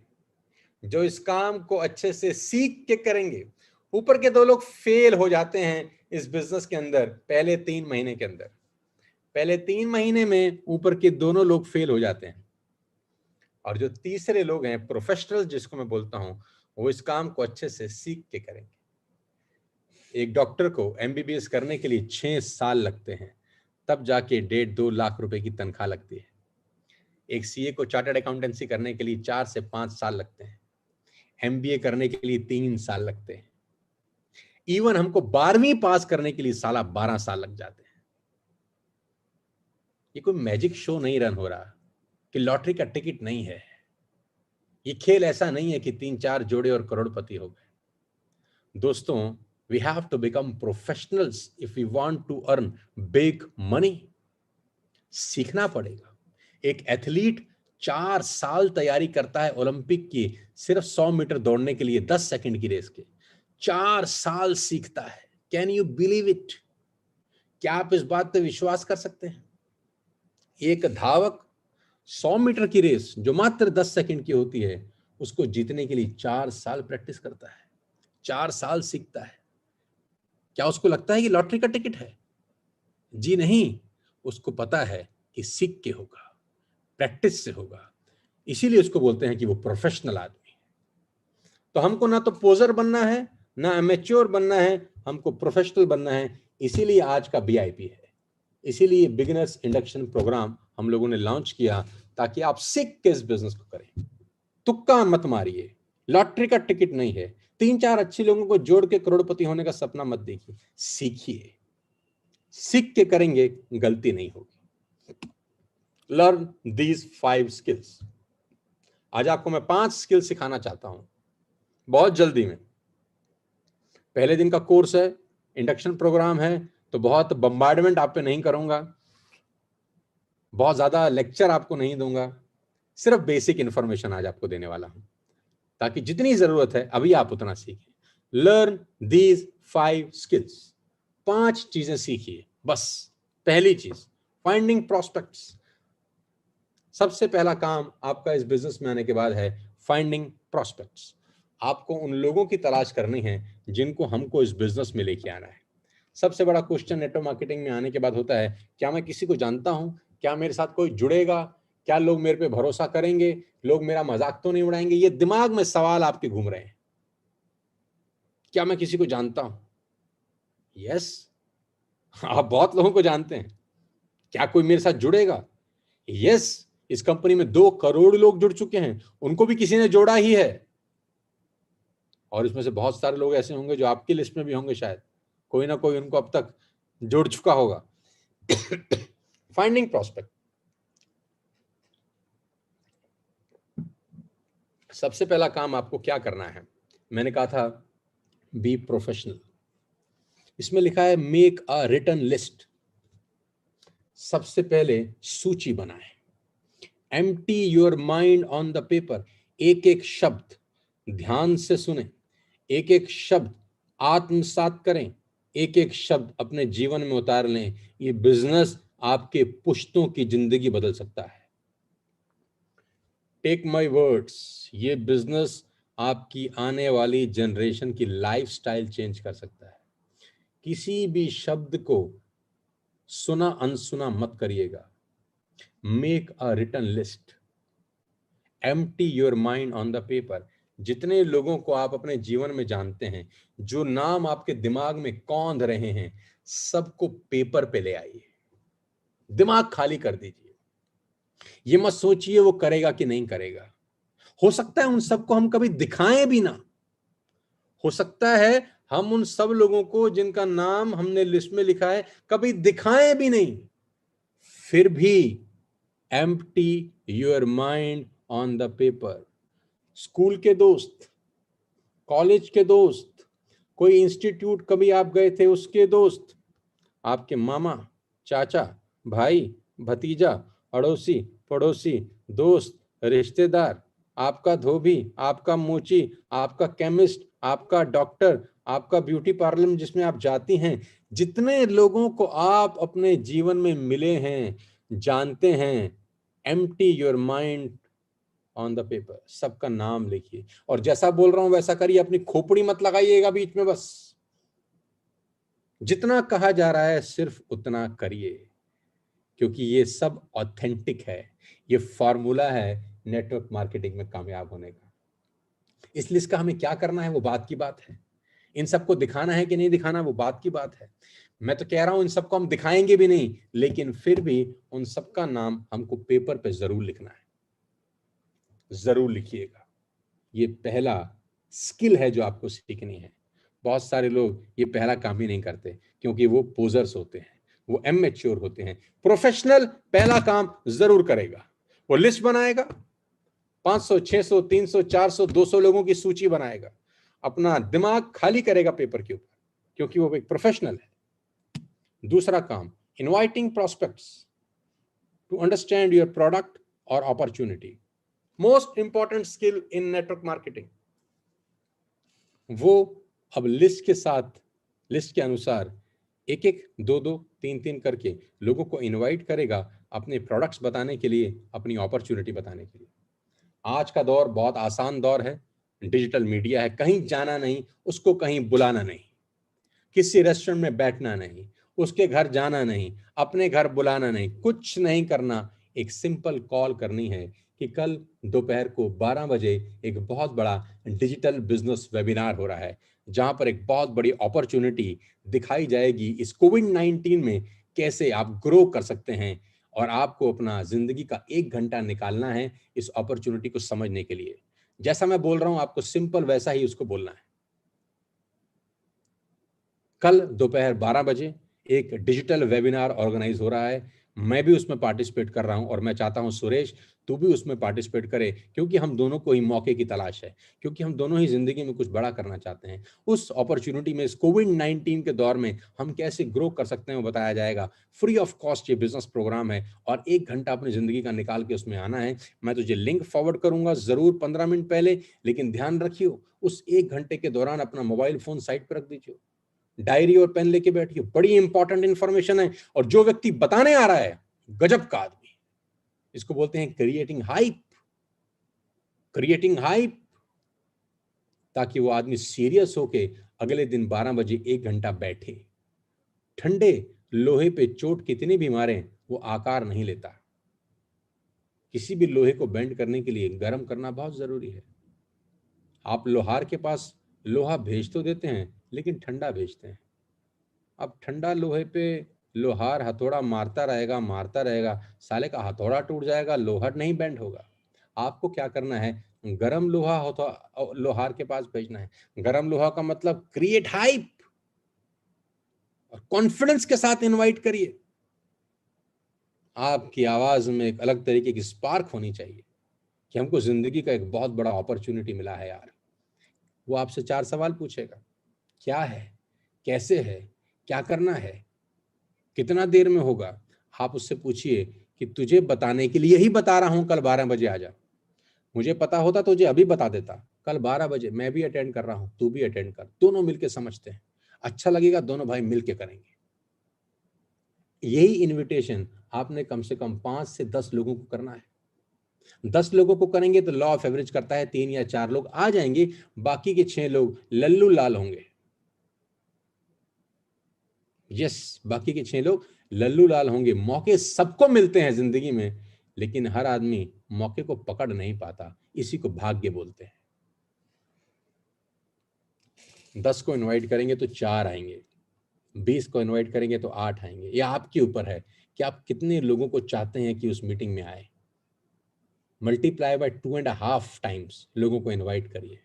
जो इस काम को अच्छे से सीख के करेंगे। ऊपर के 2 लोग फेल हो जाते हैं इस बिजनेस के अंदर पहले 3 महीने के अंदर। पहले 3 महीने में ऊपर के दोनों लोग फेल हो जाते हैं। और जो तीसरे लोग हैं प्रोफेशनल, जिसको मैं बोलता हूं, वो इस काम को अच्छे से सीख के करेंगे। एक डॉक्टर को एमबीबीएस करने के लिए 6 साल लगते हैं, तब जाके 1.5-2 लाख रुपए की तनख्वाह लगती है। एक सीए को चार्टर्ड अकाउंटेंसी करने के लिए 4 से 5 साल लगते हैं। एमबीए करने के लिए 3 साल लगते हैं। इवन हमको 12वीं पास करने के लिए साला 12 साल लग जाते हैं। ये कोई मैजिक शो नहीं रन हो रहा कि लॉटरी का टिकट नहीं है। ये खेल ऐसा नहीं है कि 3-4 जोड़े और करोड़पति हो गए। दोस्तों, we have to become professionals if we want to earn big money. सीखना पड़ेगा। एक एथलीट 4 साल तैयारी करता है ओलंपिक की, सिर्फ 100 मीटर दौड़ने के लिए 10 सेकंड की रेस के। 4 साल सीखता है। Can you believe it? क्या आप इस बात पे विश्वास कर सकते हैं? एक धावक 100 मीटर की रेस जो मात्र 10 सेकंड की होती है, उसको जीतने के लिए 4 साल प्रैक्टिस करता है, 4 साल सीखता है। क्या उसको लगता है कि लॉटरी का टिकट है? जी नहीं, उसको पता है कि सीख के होगा, प्रैक्टिस से होगा। इसीलिए उसको बोलते हैं कि वो प्रोफेशनल आदमी है। तो हमको ना तो पोजर बनना है, ना अमेच्योर बनना है, हमको प्रोफेशनल बनना है। इसीलिए आज का बीआईपी है, इसीलिए बिगिनर्स इंडक्शन प्रोग्राम हम लोगों ने लॉन्च किया, ताकि आप सीख के इस बिजनेस को करें। तुक्का मत मारिए, लॉटरी का टिकट नहीं है। 3-4 अच्छे लोगों को जोड़ के करोड़पति होने का सपना मत देखिए, सीखिए। सीख के करेंगे, गलती नहीं होगी। Learn these 5 skills. आज आपको मैं 5 स्किल सिखाना चाहता हूं, बहुत जल्दी में। पहले दिन का कोर्स है, इंडक्शन प्रोग्राम है, तो बहुत बम्बार्डमेंट आप पे नहीं करूंगा, बहुत ज्यादा लेक्चर आपको नहीं दूंगा, सिर्फ बेसिक इंफॉर्मेशन आज आपको देने वाला हूं, ताकि जितनी जरूरत है अभी आप उतना सीखें। Learn these 5 skills. 5 चीजें सीखिए बस। पहली चीज, फाइंडिंग प्रोस्पेक्ट्स। सबसे पहला काम आपका इस बिजनेस में आने के बाद है फाइंडिंग प्रोस्पेक्ट्स। आपको उन लोगों की तलाश करनी है जिनको हमको इस बिजनेस में लेके आना है। सबसे बड़ा क्वेश्चन नेटवर्क मार्केटिंग में आने के बाद होता है, क्या मैं किसी को जानता हूं? क्या मेरे साथ कोई जुड़ेगा? क्या लोग मेरे पे भरोसा करेंगे? लोग मेरा मजाक तो नहीं उड़ाएंगे? ये दिमाग में सवाल आपके घूम रहे हैं। क्या मैं किसी को जानता हूं? यस, आप बहुत लोगों को जानते हैं। क्या कोई मेरे साथ जुड़ेगा? यस, इस कंपनी में 2 करोड़ लोग जुड़ चुके हैं, उनको भी किसी ने जोड़ा ही है। और इसमें से बहुत सारे लोग ऐसे होंगे जो आपकी लिस्ट में भी होंगे, शायद कोई ना कोई उनको अब तक जोड़ चुका होगा। Finding prospect. सबसे पहला काम आपको क्या करना है? मैंने कहा था बी प्रोफेशनल। इसमें लिखा है मेक अ रिटन लिस्ट। सबसे पहले सूची बनाएं। Empty your mind on the paper. एक एक शब्द ध्यान से सुने, एक एक शब्द आत्मसात करें, एक एक शब्द अपने जीवन में उतार लें। ये बिजनेस आपके पुश्तों की जिंदगी बदल सकता है। टेक माय वर्ड्स, ये बिजनेस आपकी आने वाली जनरेशन की लाइफस्टाइल चेंज कर सकता है। किसी भी शब्द को सुना अनसुना मत करिएगा। Make a written list. Empty your mind on the paper. जितने लोगों को आप अपने जीवन में जानते हैं, जो नाम आपके दिमाग में कौंध रहे हैं, सबको पेपर पे ले आइए। दिमाग खाली कर दीजिए। ये मत सोचिए वो करेगा कि नहीं करेगा। हो सकता है उन सबको हम कभी दिखाएं भी ना। हो सकता है हम उन सब लोगों को जिनका नाम हमने लिस्ट में लिखा है कभी दिखाएं भी नहीं। फिर भी empty your mind on the paper. School के दोस्त, कॉलेज के दोस्त, कोई इंस्टीट्यूट कभी आप गए थे उसके दोस्त, आपके मामा, चाचा, भाई, भतीजा, अड़ोसी, पड़ोसी, दोस्त, रिश्तेदार, आपका धोबी, आपका मोची, आपका केमिस्ट, आपका डॉक्टर, आपका ब्यूटी पार्लर में जिसमें आप जाती हैं, जितने लोगों को आप अपने जीवन में मिले हैं, जानते हैं, empty your mind on the paper. सबका नाम लिखिए और जैसा बोल रहा हूं वैसा करिए। अपनी खोपड़ी मत लगाइएगा बीच में। बस जितना कहा जा रहा है सिर्फ उतना करिए, क्योंकि ये सब ऑथेंटिक है। ये फॉर्मूला है नेटवर्क मार्केटिंग में कामयाब होने का। इसलिए इसका हमें क्या करना है वो बात की बात है। इन सबको दिखाना है कि नहीं दिखाना वो बात की बात है। मैं तो कह रहा हूं इन सबको हम दिखाएंगे भी नहीं, लेकिन फिर भी उन सबका नाम हमको पेपर पे जरूर लिखना है। जरूर लिखिएगा। ये पहला स्किल है जो आपको सीखनी है। बहुत सारे लोग ये पहला काम ही नहीं करते क्योंकि वो पोजर्स होते हैं, वो इमैच्योर होते हैं। प्रोफेशनल पहला काम जरूर करेगा, वो लिस्ट बनाएगा, 500, 600, 300, 400, 200 लोगों की सूची बनाएगा, अपना दिमाग खाली करेगा पेपर के ऊपर, क्योंकि वो एक प्रोफेशनल है। दूसरा काम, inviting prospects to understand your product और opportunity. Most important skill in network marketing. वो अब लिस्ट के साथ, लिस्ट के अनुसार एक एक, दो दो, तीन तीन करके लोगों को इनवाइट करेगा अपने प्रोडक्ट्स बताने के लिए, अपनी अपॉर्चुनिटी बताने के लिए। आज का दौर बहुत आसान दौर है, डिजिटल मीडिया है, कहीं जाना नहीं, उसको कहीं बुलाना नहीं, किसी रेस्टोरेंट में बैठना नहीं, उसके घर जाना नहीं, अपने घर बुलाना नहीं, कुछ नहीं करना। एक सिंपल कॉल करनी है कि कल दोपहर को 12 बजे एक बहुत बड़ा डिजिटल बिजनेस वेबिनार हो रहा है, जहां पर एक बहुत बड़ी अपॉर्चुनिटी दिखाई जाएगी। इस कोविड-19 में कैसे आप ग्रो कर सकते हैं, और आपको अपना जिंदगी का 1 घंटा निकालना है इस अपॉर्चुनिटी को समझने के लिए। जैसा मैं बोल रहा हूं, आपको सिंपल वैसा ही उसको बोलना है। कल दोपहर 12 बजे एक डिजिटल वेबिनार ऑर्गेनाइज हो रहा है, मैं भी उसमें पार्टिसिपेट कर रहा हूं, और मैं चाहता हूं सुरेश तू भी उसमें पार्टिसिपेट करे, क्योंकि हम दोनों को ही मौके की तलाश है, क्योंकि हम दोनों ही जिंदगी में कुछ बड़ा करना चाहते हैं। उस अपॉर्चुनिटी में, इस कोविड-19 के दौर में हम कैसे ग्रो कर सकते हैं वो बताया जाएगा। फ्री ऑफ कॉस्ट ये बिजनेस प्रोग्राम है, और 1 घंटा अपनी जिंदगी का निकाल के उसमें आना है। मैं तुझे लिंक फॉरवर्ड करूंगा जरूर 15 मिनट पहले, लेकिन ध्यान रखियो उस 1 घंटे के दौरान अपना मोबाइल फोन साइड पर रख दीजिए, डायरी और पेन लेके बैठिए, बड़ी इंपॉर्टेंट इंफॉर्मेशन है। और जो व्यक्ति बताने आ रहा है, गजब का आदमी, इसको बोलते हैं क्रिएटिंग हाइप। क्रिएटिंग हाइप, ताकि वो आदमी सीरियस होके अगले दिन 12 बजे 1 घंटा बैठे। ठंडे लोहे पे चोट कितनी भी मारे, वो आकार नहीं लेता। किसी भी लोहे को बेंड करने के लिए गर्म करना बहुत जरूरी है। आप लोहार के पास लोहा भेज तो देते हैं, लेकिन ठंडा भेजते हैं। अब ठंडा लोहे पे लोहार हथौड़ा मारता रहेगा, साले का हथौड़ा टूट जाएगा, लोहार नहीं बेंड होगा। आपको क्या करना है, गरम लोहा हो तो लोहार के पास भेजना है। गरम लोहा का मतलब क्रिएट हाइप, और कॉन्फिडेंस के साथ इनवाइट करिए। आपकी आवाज में एक अलग तरीके की स्पार्क होनी चाहिए कि हमको जिंदगी का एक बहुत बड़ा अपॉर्चुनिटी मिला है यार। वो आपसे 4 सवाल पूछेगा, क्या है, कैसे है, क्या करना है, कितना देर में होगा। आप उससे पूछिए कि तुझे बताने के लिए ही बता रहा हूं, कल 12 बजे आ जा। मुझे पता होता तो तुझे अभी बता देता। कल 12 बजे मैं भी अटेंड कर रहा हूं, तू भी अटेंड कर, दोनों मिलके समझते हैं, अच्छा लगेगा, दोनों भाई मिलके करेंगे। यही इनविटेशन आपने कम से कम 5 से 10 लोगों को करना है। 10 लोगों को करेंगे तो लॉ ऑफ एवरेज करता है 3 या 4 लोग आ जाएंगे, बाकी के 6 लोग लल्लू लाल होंगे। यस, बाकी के 6 लोग लल्लू लाल होंगे। मौके सबको मिलते हैं जिंदगी में, लेकिन हर आदमी मौके को पकड़ नहीं पाता, इसी को भाग्य बोलते हैं। 10 को इनवाइट करेंगे तो 4 आएंगे, 20 को इनवाइट करेंगे तो 8 आएंगे। यह आपके ऊपर है कि आप कितने लोगों को चाहते हैं कि उस मीटिंग में आए। मल्टीप्लाई बाय 2.5 टाइम्स लोगों को इनवाइट करिए।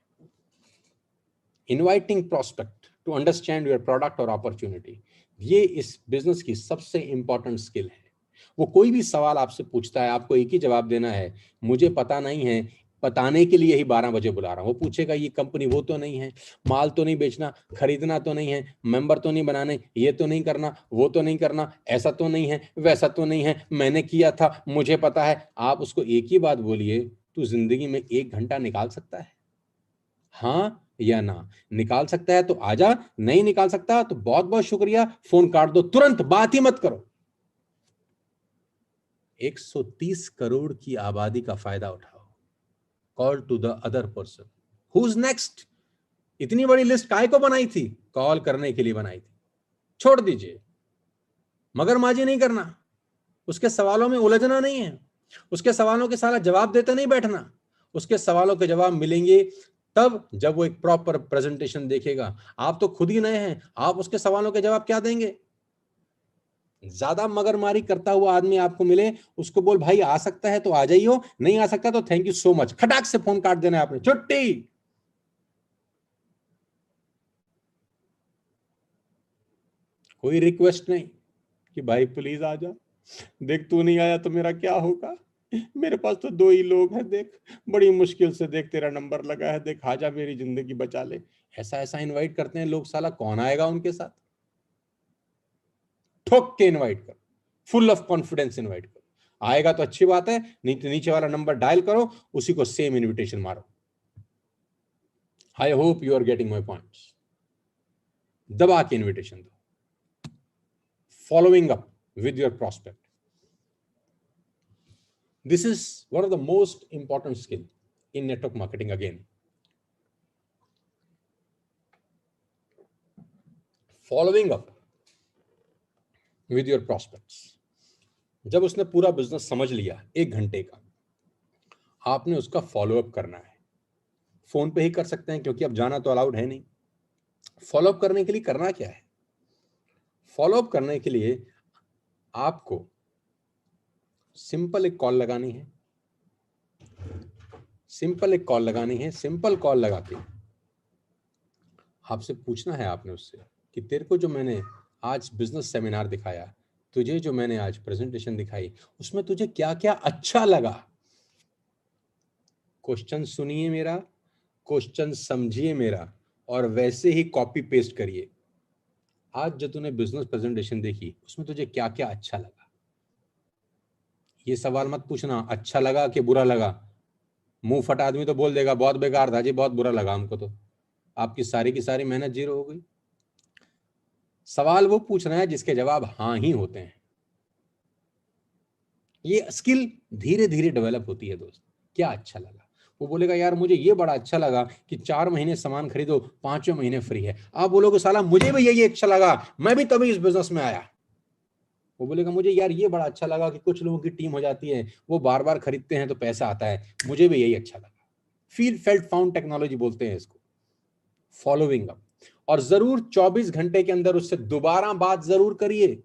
Inviting prospect to understand your product और अपॉर्चुनिटी, ये इस बिजनेस की सबसे इंपॉर्टेंट स्किल है। वो कोई भी सवाल आपसे पूछता है, आपको एक ही जवाब देना है, मुझे पता नहीं है, बताने के लिए ही 12 बजे बुला रहा हूं। वो पूछेगा ये कंपनी वो तो नहीं है, माल तो नहीं बेचना, खरीदना तो नहीं है, मेंबर तो नहीं बनाने, ये तो नहीं करना, वो तो नहीं करना, ऐसा तो नहीं है, वैसा तो नहीं है, मैंने किया था, मुझे पता है। आप उसको एक ही बात बोलिए, तू जिंदगी में 1 घंटा निकाल सकता है, हाँ या ना? निकाल सकता है तो आजा, नहीं निकाल सकता तो बहुत बहुत शुक्रिया, फोन काट दो, तुरंत बात ही मत करो। 130 करोड़ की आबादी का फायदा उठाओ। Call to the other person, who is next. इतनी बड़ी लिस्ट काहे को बनाई थी? कॉल करने के लिए बनाई थी। छोड़ दीजिए, मगरमाजी नहीं करना, उसके सवालों में उलझना नहीं है, उसके सवालों के सारा जवाब देते नहीं बैठना। उसके सवालों के जवाब मिलेंगे तब जब वो एक प्रॉपर प्रेजेंटेशन देखेगा। आप तो खुद ही नए हैं, आप उसके सवालों के जवाब क्या देंगे? ज्यादा मगरमारी करता हुआ आदमी आपको मिले, उसको बोल भाई आ सकता है तो आ जाइयो, नहीं आ सकता तो थैंक यू सो मच, खटाक से फोन काट देना है आपने, छुट्टी। कोई रिक्वेस्ट नहीं कि भाई प्लीज आ जा, देख तू नहीं आया तो मेरा क्या होगा, मेरे पास तो 2 ही लोग हैं, देख बड़ी मुश्किल से देख तेरा नंबर लगा है, देख आजा मेरी जिंदगी बचा ले। ऐसा ऐसा इनवाइट करते हैं लोग, साला कौन आएगा उनके साथ। ठोक के इनवाइट करो, फुल ऑफ कॉन्फिडेंस इनवाइट करो। आएगा तो अच्छी बात है, नहीं तो नीचे वाला नंबर डायल करो, उसी को सेम इनविटेशन मारो। I hope you are getting my points. दबा के इनविटेशन दो। Following up with your prospect, this is one of the most important skill in network marketing again. Following up with your prospects. जब उसने पूरा business समझ लिया 1 घंटे का, आपने उसका फॉलो अप करना है। फोन पे ही कर सकते हैं क्योंकि अब जाना तो अलाउड है नहीं। फॉलो अप करने के लिए करना क्या है? फॉलो अप करने के लिए आपको सिंपल एक कॉल लगानी है। सिंपल कॉल लगा के आपसे पूछना है आपने उससे कि तेरे को जो मैंने आज बिजनेस सेमिनार दिखाया, तुझे जो मैंने आज प्रेजेंटेशन दिखाई, उसमें तुझे क्या क्या अच्छा लगा। क्वेश्चन सुनिए मेरा, क्वेश्चन समझिए मेरा, और वैसे ही कॉपी पेस्ट करिए। आज जो तूने बिजनेस प्रेजेंटेशन देखी उसमें तुझे क्या क्या अच्छा लगा। ये सवाल मत पूछना अच्छा लगा कि बुरा लगा। मुंह फटा आदमी तो बोल देगा बहुत बेकार था जी, बहुत बुरा लगा हमको, तो आपकी सारी की सारी मेहनत जीरो हो गई। सवाल वो पूछना है जिसके जवाब हाँ ही होते हैं। ये स्किल धीरे धीरे डेवलप होती है दोस्त। क्या अच्छा लगा? वो बोलेगा यार मुझे ये बड़ा अच्छा लगा कि 4 महीने सामान खरीदो, 5वें महीने फ्री है। आप बोलोगे साला मुझे भी यही अच्छा लगा, मैं भी तभी इस बिजनेस में आया। वो बोलेगा मुझे यार ये बड़ा अच्छा लगा कि कुछ लोगों की टीम हो जाती है, वो बार बार खरीदते हैं तो पैसा आता है, मुझे भी यही अच्छा लगा। फील फेल्ट फाउंड टेक्नोलॉजी बोलते हैं इसको, फॉलोइंग अप। और जरूर 24 घंटे के अंदर उससे दोबारा बात जरूर करिए।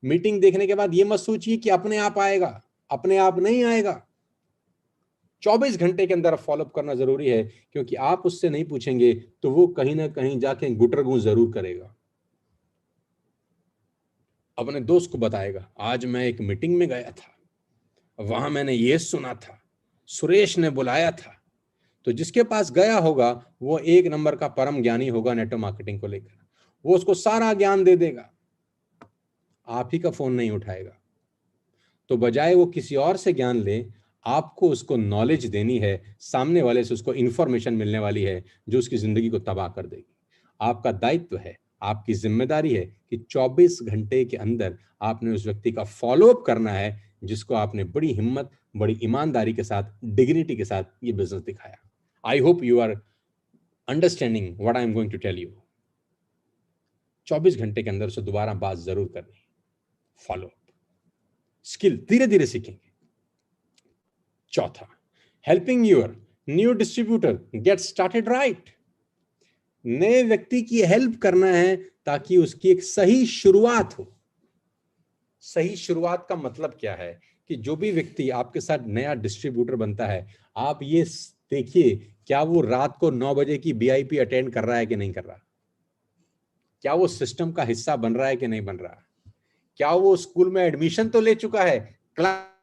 मीटिंग देखने के बाद ये मत सोचिए कि अपने आप आएगा, अपने आप नहीं आएगा। 24 घंटे के अंदर फॉलोअप करना जरूरी है, क्योंकि आप उससे नहीं पूछेंगे तो वो कहीं ना कहीं जाके गुटरगू जरूर करेगा। अपने दोस्त को बताएगा आज मैं एक मीटिंग में गया था, वहां मैंने ये सुना था, सुरेश ने बुलाया था। तो जिसके पास गया होगा वो 1 नंबर का परम ज्ञानी होगा नेटवर्क मार्केटिंग को लेकर, वो उसको सारा ज्ञान दे देगा, आप ही का फोन नहीं उठाएगा। तो बजाय वो किसी और से ज्ञान ले, आपको उसको नॉलेज देनी है, सामने वाले से उसको इंफॉर्मेशन मिलने वाली है जो उसकी जिंदगी को तबाह कर देगी। आपका दायित्व है, आपकी जिम्मेदारी है कि 24 घंटे के अंदर आपने उस व्यक्ति का फॉलोअप करना है जिसको आपने बड़ी हिम्मत, बड़ी ईमानदारी के साथ, डिग्निटी के साथ ये बिजनेस दिखाया। I hope you are understanding what I am going to tell you. 24 घंटे के अंदर उसे दोबारा बात जरूर करनी। फॉलोअप स्किल धीरे धीरे सीखेंगे। चौथा, helping your new distributor get started right. नए व्यक्ति की हेल्प करना है ताकि उसकी एक सही शुरुआत हो। सही शुरुआत का मतलब क्या है कि जो भी व्यक्ति आपके साथ नया डिस्ट्रीब्यूटर बनता है, आप ये देखिए क्या वो रात को 9 बजे की बीआईपी अटेंड कर रहा है कि नहीं कर रहा, क्या वो सिस्टम का हिस्सा बन रहा है कि नहीं बन रहा, क्या वो स्कूल में एडमिशन तो ले चुका है, क्लास